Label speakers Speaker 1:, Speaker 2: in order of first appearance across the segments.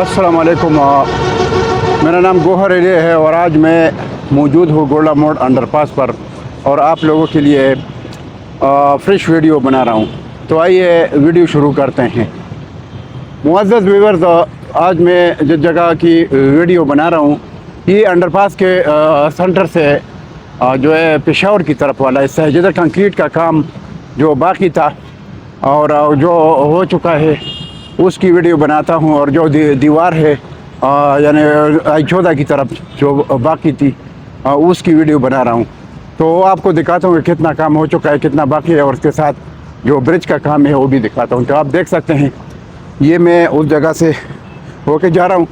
Speaker 1: अस्सलाम वालेकुम। मेरा नाम गोहर अली है और आज मैं मौजूद हूँ गोला मोड़ अंडरपास पर और आप लोगों के लिए फ्रेश वीडियो बना रहा हूँ। तो आइए वीडियो शुरू करते हैं। मुअज़्ज़ज़ व्यूअर्स, आज मैं जिस जगह की वीडियो बना रहा हूँ ये अंडरपास के सेंटर से जो है पेशावर की तरफ वाला हिस्सा है, जिधर कंक्रीट का काम जो बाकी था और जो हो चुका है उसकी वीडियो बनाता हूँ, और जो दीवार है यानी आई-14 की तरफ जो बाकी थी उसकी वीडियो बना रहा हूँ। तो आपको दिखाता हूँ कि कितना काम हो चुका है, कितना बाकी है, और उसके साथ जो ब्रिज का काम है वो भी दिखाता हूँ। तो आप देख सकते हैं ये मैं उस जगह से होके जा रहा हूँ।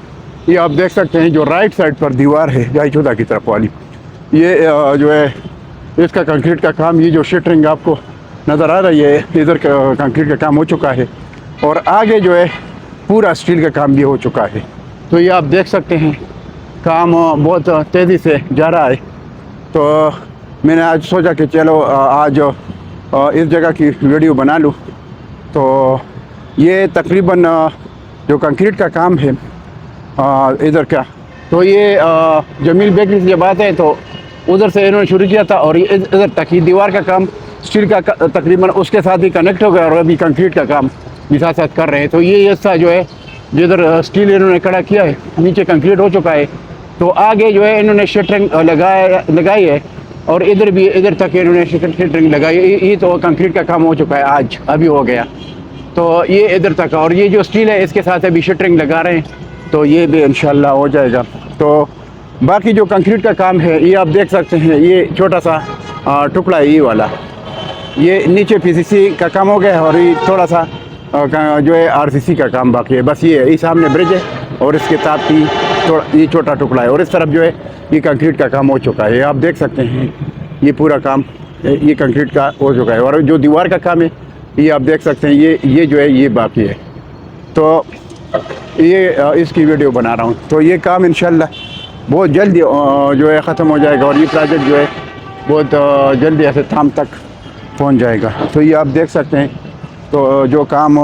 Speaker 1: ये आप देख सकते हैं जो राइट साइड पर दीवार है आई-14 की तरफ वाली, ये जो है इसका कंक्रीट का काम, ये जो शटरिंग आपको नज़र आ रही है इधर का कंक्रीट का काम हो चुका है, और आगे जो है पूरा स्टील का काम भी हो चुका है। तो ये आप देख सकते हैं काम बहुत तेज़ी से जा रहा है। तो मैंने आज सोचा कि चलो आज इस जगह की वीडियो बना लूँ। तो ये तकरीबन जो कंक्रीट का काम है इधर का, तो ये जमील बेकरी से जब आते हैं तो उधर से इन्होंने शुरू किया था, और ये इधर तक ही दीवार का काम स्टील का तकरीबन उसके साथ ही कनेक्ट हो गया, और अभी कंक्रीट का काम भी साथ साथ कर रहे हैं। तो ये हिस्सा जो है जिधर स्टील इन्होंने खड़ा किया है नीचे कंक्रीट हो चुका है। तो आगे जो है इन्होंने शटरिंग लगाई है, और इधर भी इधर तक इन्होंने शटरिंग लगाई है। ये तो कंक्रीट का काम हो चुका है, आज अभी हो गया। तो ये इधर तक, और ये जो स्टील है इसके साथ अभी शटरिंग लगा रहे हैं, तो ये भी इंशाल्लाह हो जाएगा। तो बाकी जो कंक्रीट का काम है ये आप देख सकते हैं, ये छोटा सा टुकड़ा है ये वाला, ये नीचे पीसीसी का काम हो गया है, और ये थोड़ा सा जो है आरसीसी का काम बाकी है। बस ये सामने ब्रिज है और इसके साथ ही ये छोटा टुकड़ा है, और इस तरफ जो है ये कंक्रीट का काम हो चुका है। आप देख सकते हैं ये पूरा काम ये कंक्रीट का हो चुका है, और जो दीवार का काम है ये आप देख सकते हैं ये जो है ये बाकी है। तो ये इसकी वीडियो बना रहा हूँ। तो ये काम इंशाल्लाह बहुत जल्दी जो है ख़त्म हो जाएगा, और ये प्रोजेक्ट जो है बहुत जल्दी ऐसे थाम तक पहुँच जाएगा। तो ये आप देख सकते हैं तो जो काम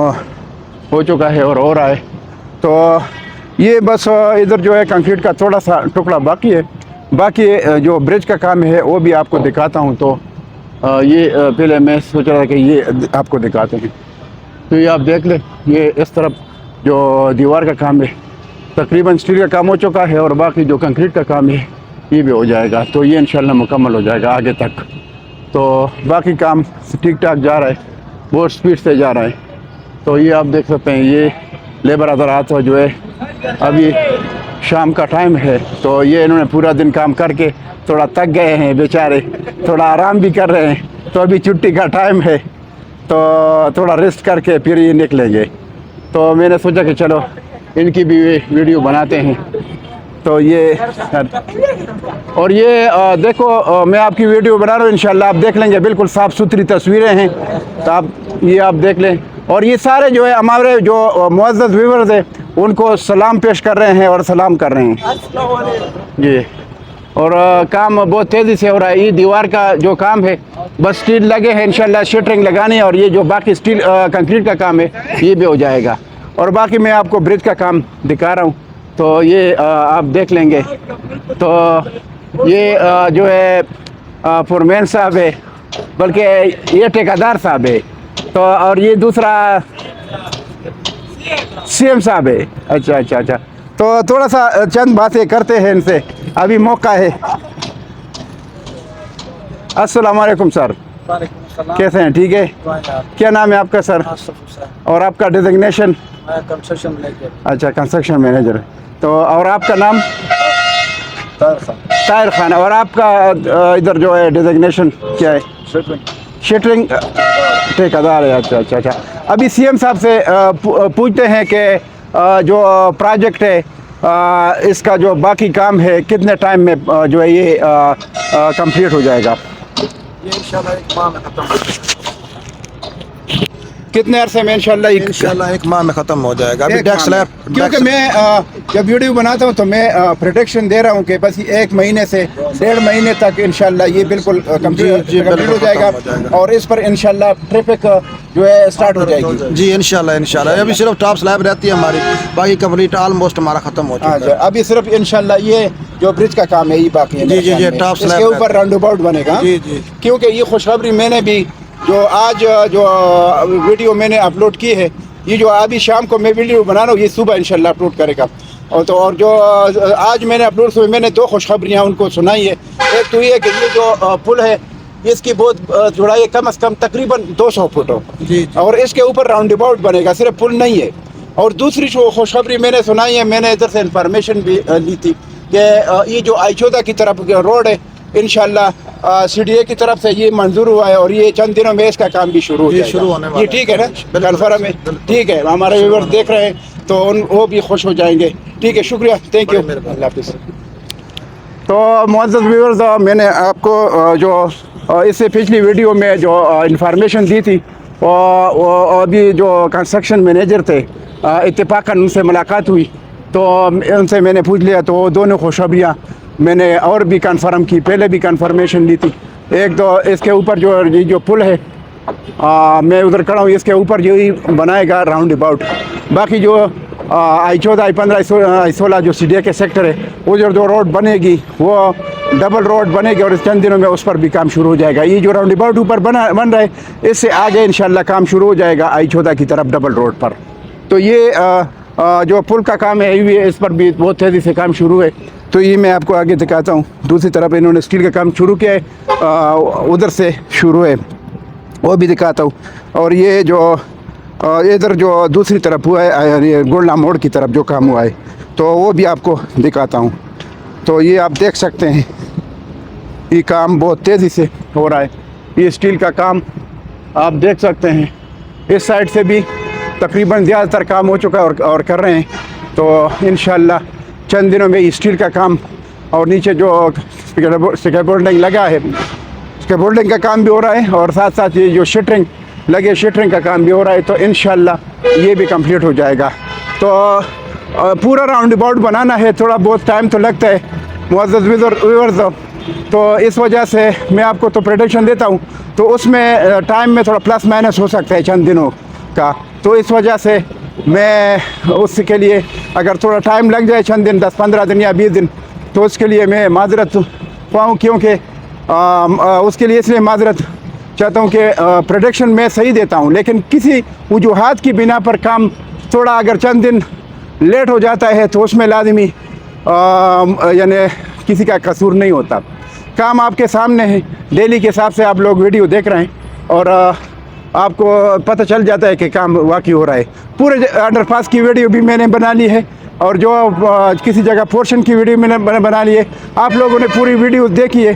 Speaker 1: हो चुका है और हो रहा है। तो ये बस इधर जो है कंक्रीट का थोड़ा सा टुकड़ा बाकी है। बाकी जो ब्रिज का काम है वो भी आपको दिखाता हूँ। तो ये पहले मैं सोच रहा था कि ये आपको दिखाते हैं। तो ये आप देख लें, ये इस तरफ जो दीवार का काम है तकरीबन स्टील का काम हो चुका है, और बाकी जो कंक्रीट का काम है ये भी हो जाएगा। तो ये इंशाल्लाह मुकम्मल हो जाएगा आगे तक। तो बाकी काम ठीक ठाक जा रहा है, बहुत स्पीड से जा रहा है। तो ये आप देख सकते हैं ये लेबर हज़रात जो है अभी शाम का टाइम है, तो ये इन्होंने पूरा दिन काम करके थोड़ा थक गए हैं बेचारे, थोड़ा आराम भी कर रहे हैं। तो अभी छुट्टी का टाइम है, तो थोड़ा रेस्ट करके फिर ये निकलेंगे। तो मैंने सोचा कि चलो इनकी भी वीडियो बनाते हैं। तो ये और ये देखो मैं आपकी वीडियो बना रहा हूँ, इंशाल्लाह आप देख लेंगे, बिल्कुल साफ़ सुथरी तस्वीरें हैं। तो आप देख लें। और ये सारे जो है हमारे जो मुअज़्ज़ज़ व्यूअर्स हैं उनको सलाम पेश कर रहे हैं और सलाम कर रहे हैं जी। और काम बहुत तेज़ी से हो रहा है। ये दीवार का जो काम है बस स्टील लगे हैं, इंशाल्लाह शटरिंग लगानी है, और ये जो बाकी स्टील कंक्रीट का काम है ये भी हो जाएगा। और बाकी मैं आपको ब्रिज का काम दिखा रहा हूँ, तो ये आप देख लेंगे। तो ये जो है फोरमैन साहब है, बल्कि ये ठेकेदार साहब है। तो और ये दूसरा सीएम साहब है। अच्छा। तो थोड़ा सा चंद बातें करते हैं इनसे, अभी मौका है। अस्सलाम वालेकुम सर, कैसे हैं? ठीक है। क्या नाम है आपका सर? और आपका डिजिग्नेशन?
Speaker 2: Construction manager.
Speaker 1: अच्छा, कंस्ट्रक्शन मैनेजर। तो और आपका नाम? ताहिर खान। और आपका इधर जो है डिजिग्नेशन क्या है? शटरिंग ठेकेदार है। अच्छा। अभी सीएम साहब से पूछते हैं कि जो प्रोजेक्ट है इसका जो बाकी काम है कितने टाइम में जो है ये कंप्लीट हो जाएगा?
Speaker 2: ये इंशाल्लाह एक माह में खत्म हो जाएगा।
Speaker 1: कितने अरसे में इंशाल्लाह
Speaker 2: एक माह में ख़त्म हो जाएगा। अभी डेस्क स्लैब,
Speaker 1: क्योंकि मैं जब वीडियो बनाता हूँ तो मैं प्रोटेक्शन दे रहा हूँ कि बस 1 महीने से 1.5 महीने तक इंशाल्लाह ये बिल्कुल कंप्लीट हो जाएगा और इस पर इंशाल्लाह ट्रैफिक जो है स्टार्ट हो जाएगी।
Speaker 2: जी इंशाल्लाह। अभी सिर्फ टॉप स्लैब रहती है हमारी, बाकी कंप्लीट ऑलमोस्ट हमारा ख़त्म हो चुका है।
Speaker 1: अभी सिर्फ इंशाल्लाह ये जो ब्रिज का काम है ये बाकी है।
Speaker 2: जी टॉप स्लैब
Speaker 1: इसके ऊपर राउंड अबाउट बनेगा।
Speaker 2: जी
Speaker 1: क्योंकि ये खुशखबरी मैंने भी जो आज जो वीडियो मैंने अपलोड की है, ये जो अभी शाम को मैं वीडियो बना रहा हूँ ये सुबह इंशाल्लाह अपलोड करेगा। और जो आज मैंने अपलोड हुए मैंने 2 खुशखबरियाँ उनको सुनाई है। एक तो ये कि ये जो पुल है इसकी बहुत चौड़ाई कम से कम तकरीबन 200 फुट हो और इसके ऊपर राउंड अबाउट बनेगा, सिर्फ पुल नहीं है। और दूसरी जो खुशखबरी मैंने सुनाई है, मैंने इधर से इंफॉर्मेशन भी ली थी कि ये जो आई14 की तरफ रोड है इंशाल्लाह CDA की तरफ से ये मंजूर हुआ है और ये चंद दिनों में इसका काम भी शुरू होने वाला है। ये ठीक है ना, कन्फर्म है? ठीक है, हमारे व्यूअर्स देख रहे हैं तो वो भी खुश हो जाएंगे। ठीक है, शुक्रिया, थैंक यू, अल्लाह हाफिज़। तो मुअज़्ज़ज़ व्यूअर्स, मैंने आपको जो इससे पिछली वीडियो में जो इंफॉर्मेशन दी थी वो अभी जो कंस्ट्रक्शन मैनेजर थे इत्तेफाकन उनसे मुलाकात हुई तो उनसे मैंने पूछ लिया तो वो दोनों खुशखबरियाँ मैंने और भी कंफर्म की, पहले भी कंफर्मेशन ली थी। एक तो इसके ऊपर जो पुल है मैं उधर खड़ा हूँ, इसके ऊपर जो ही बनाएगा राउंड अबाउट। बाकी जो I14 I15 I16 जो CDA के सेक्टर है उधर जो रोड बनेगी वो डबल रोड बनेगी और इस चंद दिनों में उस पर भी काम शुरू हो जाएगा। ये जो राउंड अबाउट ऊपर बन रहा है इससे आगे इंशाल्लाह काम शुरू हो जाएगा I14 की तरफ डबल रोड पर। तो ये जो पुल का काम है ये इस पर भी बहुत तेज़ी से काम शुरू है। तो ये मैं आपको आगे दिखाता हूँ। दूसरी तरफ इन्होंने स्टील का काम शुरू किया है, उधर से शुरू है, वो भी दिखाता हूँ। और ये जो इधर जो दूसरी तरफ हुआ है ये गोल्डा मोड़ की तरफ जो काम हुआ है तो वो भी आपको दिखाता हूँ। तो ये आप देख सकते हैं ये काम बहुत तेज़ी से हो रहा है। ये स्टील का काम आप देख सकते हैं, इस साइड से भी तकरीबन ज़्यादातर काम हो चुका है और कर रहे हैं। तो इंशाल्लाह चंद दिनों में स्टील का काम और नीचे जो स्कैफोल्डिंग लगा है स्कैफोल्डिंग का काम भी हो रहा है और साथ साथ ये जो शटरिंग लगे शटरिंग का काम भी हो रहा है। तो इंशाल्लाह ये भी कंप्लीट हो जाएगा। तो पूरा राउंड अबाउट बनाना है, थोड़ा बहुत टाइम तो लगता है मुअज़्ज़ज़ व्यूअर्स। तो इस वजह से मैं आपको तो प्रेडिक्शन देता हूँ तो उसमें टाइम में थोड़ा प्लस माइनस हो सकता है चंद दिनों का। तो इस वजह से मैं उसके लिए अगर थोड़ा टाइम लग जाए चंद दिन 10-15 दिन या 20 दिन तो उसके लिए मैं माजरत पाऊँ, क्योंकि उसके लिए इसलिए माजरत चाहता हूँ कि प्रोडक्शन मैं सही देता हूँ लेकिन किसी वजूहात की बिना पर काम थोड़ा अगर चंद दिन लेट हो जाता है तो उसमें लाजमी यानी किसी का कसूर नहीं होता। काम आपके सामने है, डेली के हिसाब से आप लोग वीडियो देख रहे हैं और आपको पता चल जाता है कि काम वाकई हो रहा है। पूरे अंडरपास की वीडियो भी मैंने बना ली है और जो किसी जगह पोर्शन की वीडियो मैंने बना ली है। आप लोगों ने पूरी वीडियो देखी है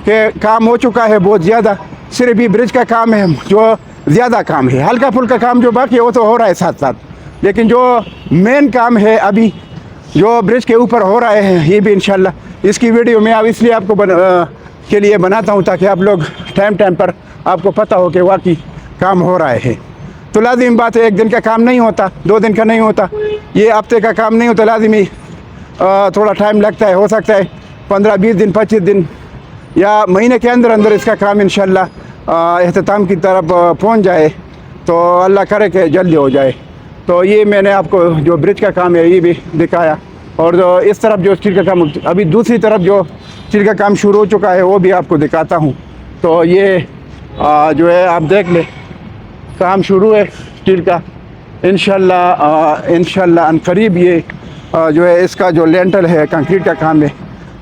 Speaker 1: कि काम हो चुका है बहुत ज़्यादा। सिर्फ ही ब्रिज का काम है जो ज़्यादा काम है, हल्का फुल्का काम जो बाकी है वो तो हो रहा है साथ साथ, लेकिन जो मेन काम है अभी जो ब्रिज के ऊपर हो रहा है ये भी इंशाल्लाह इसकी वीडियो मैं अब इसलिए आपको के लिए बनाता हूँ ताकि आप लोग टाइम पर आपको पता हो कि वाकई काम हो रहा है। तो लाजिम बात है, एक दिन का काम नहीं होता, 2 दिन का नहीं होता, ये हफ्ते का काम नहीं होता, लाजिमी थोड़ा टाइम लगता है। हो सकता है 15-20 दिन 25 दिन या महीने के अंदर अंदर इसका काम इंशाल्लाह अख्ताम की तरफ पहुंच जाए तो अल्लाह करे कि जल्दी हो जाए। तो ये मैंने आपको जो ब्रिज का काम है ये भी दिखाया और जो इस तरफ जो स्टील का काम अभी दूसरी तरफ जो स्टील का काम शुरू हो चुका है वो भी आपको दिखाता हूँ। तो ये जो है आप देख लें काम शुरू है स्टील का, इंशाल्लाह अनकरीब ये जो है इसका जो लेंटल है कंक्रीट का काम है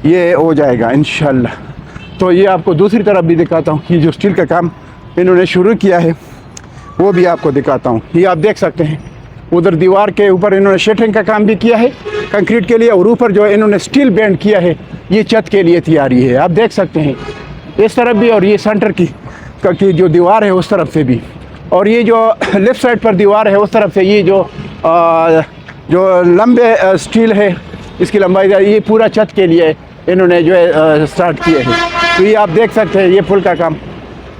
Speaker 1: ये हो जाएगा इंशाल्लाह। तो ये आपको दूसरी तरफ भी दिखाता हूँ, ये जो स्टील का काम इन्होंने शुरू किया है वो भी आपको दिखाता हूँ। ये आप देख सकते हैं उधर दीवार के ऊपर इन्होंने शटरिंग का काम भी किया है कंक्रीट के लिए और ऊपर जो इन्होंने स्टील बैंड किया है ये छत के लिए तैयारी है, आप देख सकते हैं इस तरफ भी और ये सेंटर की जो दीवार है उस तरफ से भी, और ये जो लेफ़्ट साइड पर दीवार है उस तरफ से ये जो लंबे स्टील है इसकी लंबाई ये पूरा छत के लिए इन्होंने जो है स्टार्ट किए हैं। तो ये आप देख सकते हैं ये पुल का काम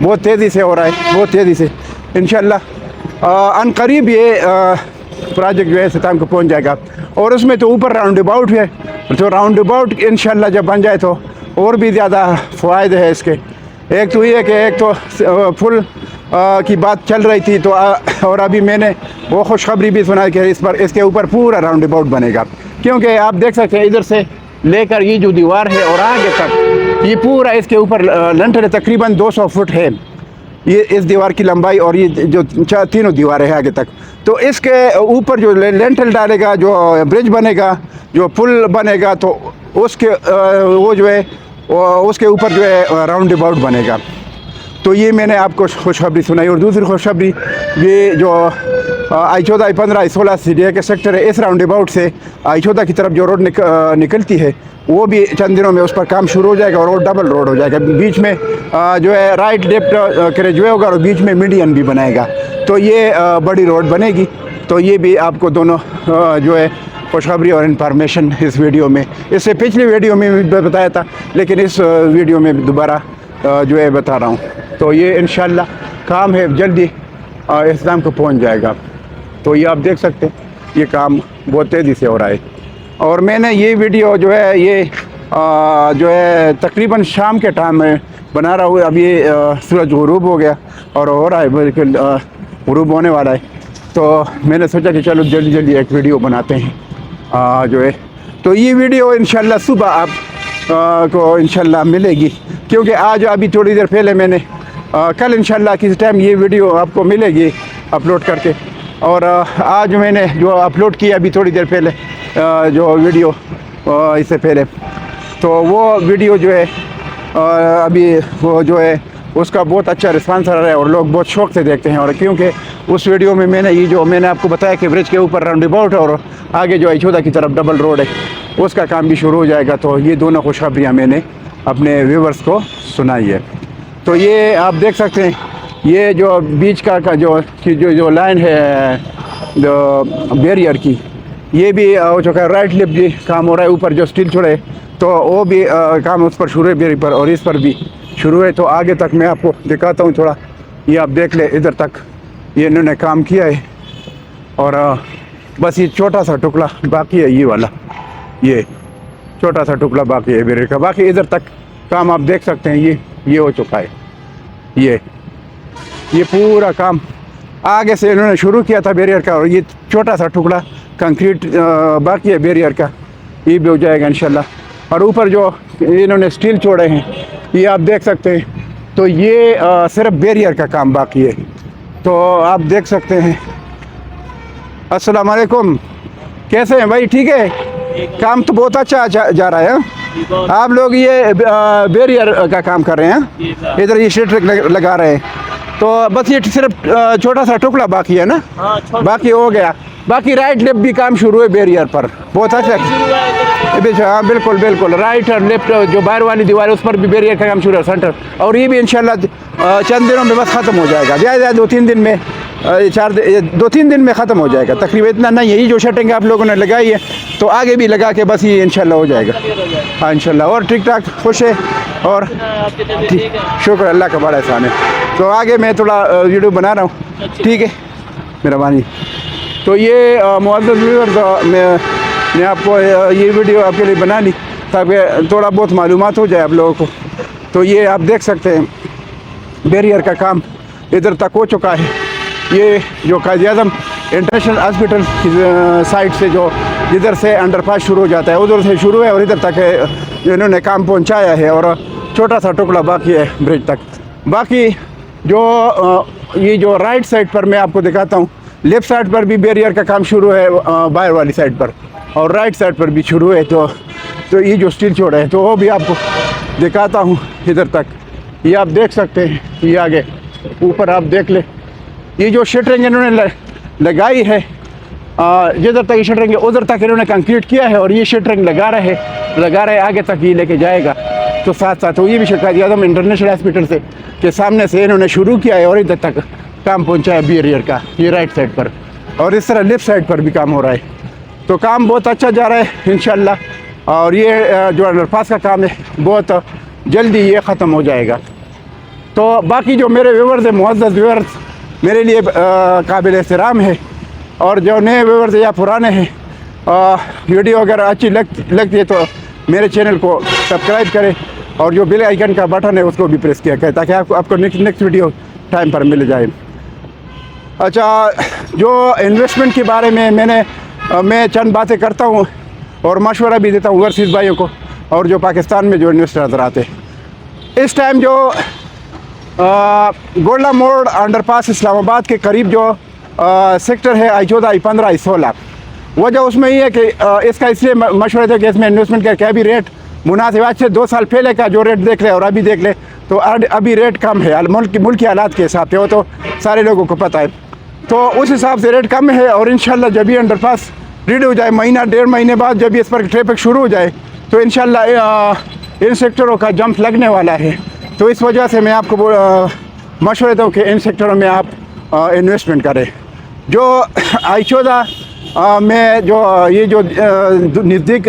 Speaker 1: बहुत तेज़ी से हो रहा है, बहुत तेज़ी से इंशाल्लाह अनकरीब ये प्रोजेक्ट जो है इख्तिताम को पहुंच जाएगा। और उसमें तो ऊपर राउंड अबाउट है, तो राउंड अबाउट इंशाल्लाह जब बन जाए तो और भी ज़्यादा फ़ायदे हैं इसके। एक तो ये कि एक तो फुल की बात चल रही थी, तो और अभी मैंने वो खुशखबरी भी सुना कि इस पर इसके ऊपर पूरा राउंड अबाउट बनेगा। क्योंकि आप देख सकते हैं इधर से लेकर ये जो दीवार है और आगे तक ये पूरा इसके ऊपर लंटर तकरीबन 200 फुट है ये इस दीवार की लंबाई, और ये जो तीनों दीवारें हैं आगे तक। तो इसके ऊपर जो लेंटल डालेगा, जो ब्रिज बनेगा, जो पुल बनेगा, तो उसके वो जो है उसके ऊपर जो है राउंड अबाउट बनेगा। तो ये मैंने आपको खुशखबरी सुनाई। और दूसरी खुशखबरी ये जो I14, I15, I16 सीडीए के सेक्टर है, इस राउंड अबाउट से I14 की तरफ जो रोड निकलती है वो भी चंद दिनों में उस पर काम शुरू हो जाएगा और वो डबल रोड हो जाएगा। बीच में जो है राइट लेफ्ट कैरेजवे होगा और बीच में मीडियन भी बनाएगा, तो ये बड़ी रोड बनेगी। तो ये भी आपको दोनों जो है खुशखबरी और इन्फॉर्मेशन इस वीडियो में, इससे पिछली वीडियो में भी बताया था, लेकिन इस वीडियो में दोबारा जो है बता रहा हूँ। तो ये इंशाल्लाह काम है जल्दी इख्तिताम को पहुँच जाएगा। तो ये आप देख सकते हैं ये काम बहुत तेज़ी से हो रहा है। और मैंने ये वीडियो जो है ये जो है तकरीबन शाम के टाइम में बना रहा हूँ। अब ये सूरज गुरूब हो गया और हो रहा है, बिल्कुल गुरूब होने वाला है। तो मैंने सोचा कि चलो जल्दी जल्दी एक वीडियो बनाते हैं जो है। तो ये वीडियो इंशाल्लाह सुबह आप को इंशाल्लाह मिलेगी, क्योंकि आज अभी थोड़ी देर पहले मैंने कल इंशाल्लाह किसी टाइम ये वीडियो आपको मिलेगी अपलोड करके। और आज मैंने जो अपलोड किया अभी थोड़ी देर पहले जो वीडियो इससे पहले, तो वो वीडियो जो है अभी वो जो है उसका बहुत अच्छा रिस्पांस आ रहा है और लोग बहुत शौक़ से देखते हैं। और क्योंकि उस वीडियो में मैंने ये जो मैंने आपको बताया कि ब्रिज के ऊपर राउंड अबाउट है और आगे जो I14 की तरफ डबल रोड है, उसका काम भी शुरू हो जाएगा। तो ये दोनों खुशखबरियाँ मैंने अपने व्यूवर्स को सुनाई है। तो ये आप देख सकते हैं ये जो बीच का जो लाइन है जो बैरियर की, ये भी हो चुका है। राइट लेफ्ट भी काम हो रहा है, ऊपर जो स्टील छोड़े तो वो भी काम उस पर शुरू है बैरियर पर, और इस पर भी शुरू है। तो आगे तक मैं आपको दिखाता हूँ थोड़ा, ये आप देख ले इधर तक ये इन्होंने काम किया है। और बस ये छोटा सा टुकड़ा बाकी है, ये वाला ये छोटा सा टुकड़ा बाकी है बैरियर का। बाकी इधर तक काम आप देख सकते हैं ये हो चुका है। ये पूरा काम आगे से इन्होंने शुरू किया था बैरियर का, और ये छोटा सा टुकड़ा कंक्रीट बाकी है बैरियर का, ये भी हो जाएगा इंशाल्लाह। और ऊपर जो इन्होंने स्टील छोड़े हैं ये आप देख सकते हैं, तो ये सिर्फ बैरियर का काम बाकी है। तो आप देख सकते हैं। अस्सलाम वालेकुम, कैसे हैं भाई? ठीक है, काम तो बहुत अच्छा जा रहा है। आप लोग ये बैरियर का काम कर रहे हैं, इधर ये शीट लगा रहे हैं, तो बस ये सिर्फ छोटा सा टुकड़ा बाकी है ना? बाकी हो गया। बाकी राइट लेफ्ट भी काम शुरू है बैरियर पर, बहुत अच्छा। हाँ बिल्कुल बिल्कुल, राइट और लेफ्ट जो बाहर वाली दीवार है उस पर भी बैरियर का काम शुरू है सेंटर। और ये भी इंशाल्लाह चंद दिनों में बस ख़त्म हो जाएगा, ज़्यादा 2-3 दिन में 2-3 दिन में ख़त्म हो जाएगा तकरीबन। इतना नहीं है, ये जो शटिंग आप लोगों ने लगाई है तो आगे भी लगा के बस ये इंशाल्लाह हो जाएगा। हाँ इंशाल्लाह। और ठीक ठाक खुश है और शुक्र अल्लाह का बड़ा एहसान है। तो आगे मैं थोड़ा वीडियो बना रहा हूँ, ठीक है, मेहरबानी। तो ये मुअज़्ज़ज़ व्यूअर्स मैं आपको ये वीडियो आपके लिए बना ली ताकि थोड़ा बहुत मालूमात हो जाए आप लोगों को। तो ये आप देख सकते हैं बैरियर का काम इधर तक हो चुका है। ये जो कायद-ए-आज़म इंटरनेशनल हॉस्पिटल की साइड से जो जिधर से अंडरपास शुरू हो जाता है उधर से शुरू है और इधर तक इन्होंने काम पहुंचाया है, और छोटा सा टुकड़ा बाकी है ब्रिज तक। बाकी जो ये जो राइट साइड पर मैं आपको दिखाता हूँ, लेफ़्ट साइड पर भी बैरियर का काम शुरू है बाहर वाली साइड पर, और राइट साइड पर भी शुरू है। तो ये जो स्टील छोड़ा है तो वो भी आपको दिखाता हूँ इधर तक। ये आप देख सकते हैं, ये आगे ऊपर आप देख ले, ये जो शटरिंग इन्होंने लगाई है जिधर तक ये शटरिंग है उधर तक इन्होंने कंक्रीट किया है, और ये शटरिंग लगा रहे आगे तक ये लेके जाएगा। तो साथ साथ तो ये भी कायद-ए-आज़म इंटरनेशनल हॉस्पिटल से के सामने से इन्होंने शुरू किया है और इधर तक काम पहुंचाया बैरियर का, ये राइट साइड पर, और इस तरह लेफ़्ट साइड पर भी काम हो रहा है। तो काम बहुत अच्छा जा रहा है इंशाल्लाह। और ये जो अंडरपास का काम है बहुत जल्दी ये ख़त्म हो जाएगा। तो बाकी जो मेरे व्यूअर्स हैं, मुअज़्ज़ज़ व्यूअर्स, मेरे लिए काबिल एहतराम है। और जो नए व्यूअर्स या पुराने हैं, वीडियो अगर अच्छी लगती है तो मेरे चैनल को सब्सक्राइब करें और जो बेल आइकन का बटन है उसको भी प्रेस किया करें ताकि आपको नेक्स्ट वीडियो टाइम पर मिल जाए। अच्छा, जो इन्वेस्टमेंट के बारे में मैं चंद बातें करता हूँ और मशवरा भी देता हूँ ओवरसीज़ भाइयों को और जो पाकिस्तान में जो इन्वेस्टर नजर आते हैं। इस टाइम जो गोल्डा मोड़ अंडरपास इस्लामाबाद के करीब जो सेक्टर है I14, I15, I16, वजह उसमें ये है कि इसका इसलिए मशवरा था कि इसमें इन्वेस्टमेंट का क्या भी रेट मुनासिब, आज से 2 साल पहले का जो रेट देख ले और अभी देख ले तो अभी रेट कम है मुल्क की हालात के हिसाब से, वो तो सारे लोगों को पता है। तो उस हिसाब से रेट कम है और इंशाल्लाह जब भी अंडरपास रेडी हो जाए, महीना 1.5 महीने बाद जब इस पर ट्रैफिक शुरू हो जाए तो इंशाल्लाह इन सेक्टरों का जंप लगने वाला है। तो इस वजह से मैं आपको मशवरा देता हूँ कि इन सेक्टरों में आप इन्वेस्टमेंट करें। जो I14 में जो ये जो नज़दीक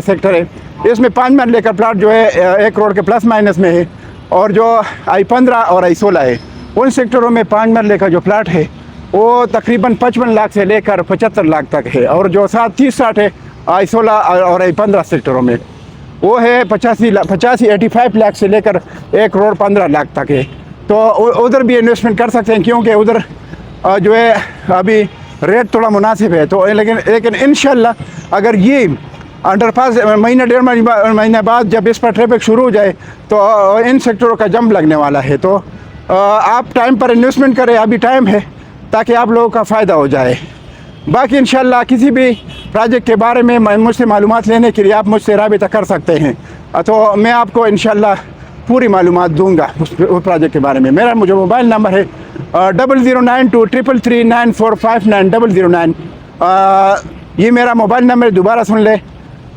Speaker 1: सेक्टर है, इसमें 5 मरले का प्लाट जो है 1 करोड़ के प्लस माइनस में है। और जो I15 और I16 है, उन सेक्टरों में 5 मरले का जो प्लाट है वो तकरीबन 55 लाख से लेकर 75 लाख तक है। और जो 30-60 है I16 और I15 सेक्टरों में, वो है 85 लाख से लेकर 1 करोड़ 15 लाख तक है। तो उधर भी इन्वेस्टमेंट कर सकते हैं क्योंकि उधर जो है अभी रेट थोड़ा मुनासिब है। तो लेकिन इंशाल्लाह अगर ये अंडरपास महीना 1.5 महीने बाद जब इस पर ट्रैफिक शुरू हो जाए तो इन सेक्टरों का जंप लगने वाला है। तो आप टाइम पर इन्वेस्टमेंट करें, अभी टाइम है ताकि आप लोगों का फ़ायदा हो जाए। बाकी इंशाल्लाह किसी भी प्रोजेक्ट के बारे में मुझसे मालूमात लेने के लिए आप मुझसे राबिता कर सकते हैं, तो मैं आपको इंशाल्लाह पूरी मालूमात दूंगा उस प्रोजेक्ट के बारे में। मेरा मुझे मोबाइल नंबर है 0092333945 009। ये मेरा मोबाइल नंबर दोबारा सुन ले,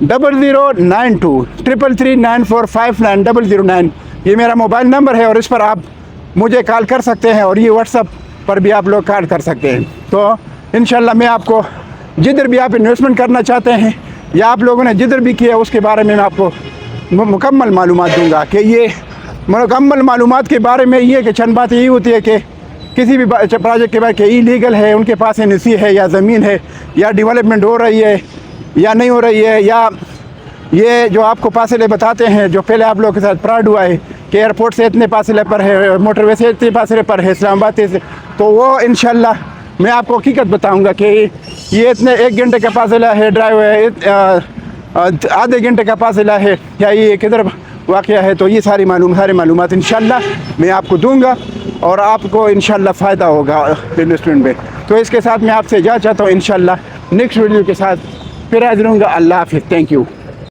Speaker 1: 0092333945 009। ये मेरा मोबाइल नंबर है और इस पर आप मुझे कॉल कर सकते हैं और ये व्हाट्सअप पर भी आप लोग कॉल कर सकते हैं। तो इंशाल्लाह मैं आपको जिधर भी आप इन्वेस्टमेंट करना चाहते हैं या आप लोगों ने जिधर भी किया उसके बारे में मैं आपको मुकम्मल मालूमात दूंगा। कि ये मुकम्मल मालूमात के बारे में ये कि चंद बात यही होती है कि किसी भी प्रोजेक्ट के बारे में इलीगल है, उनके पास NOC है या ज़मीन है या डेवलपमेंट हो रही है या नहीं हो रही है, या ये जो आपको फासले बताते हैं जो पहले आप लोगों के साथ फ्रॉड हुआ है कि एयरपोर्ट से इतने फासले पर है, मोटरवे से इतने फासले पर है, इस्लामाबाद से, तो वो इंशाल्लाह मैं आपको हकीकत बताऊंगा कि ये इतने 1 घंटे का फासला है, ड्राइव है, आधे घंटे का फासला है या ये किधर वाक़या है। तो ये सारी मालूमात इंशाल्लाह मैं आपको दूंगा और आपको इंशाल्लाह फ़ायदा होगा इन्वेस्टमेंट में। तो इसके साथ मैं आपसे इजाज़त चाहता हूँ, इंशाल्लाह नेक्स्ट वीडियो के साथ फिर हाज़िर होऊंगा। अल्लाह हाफ़िज़, थैंक यू।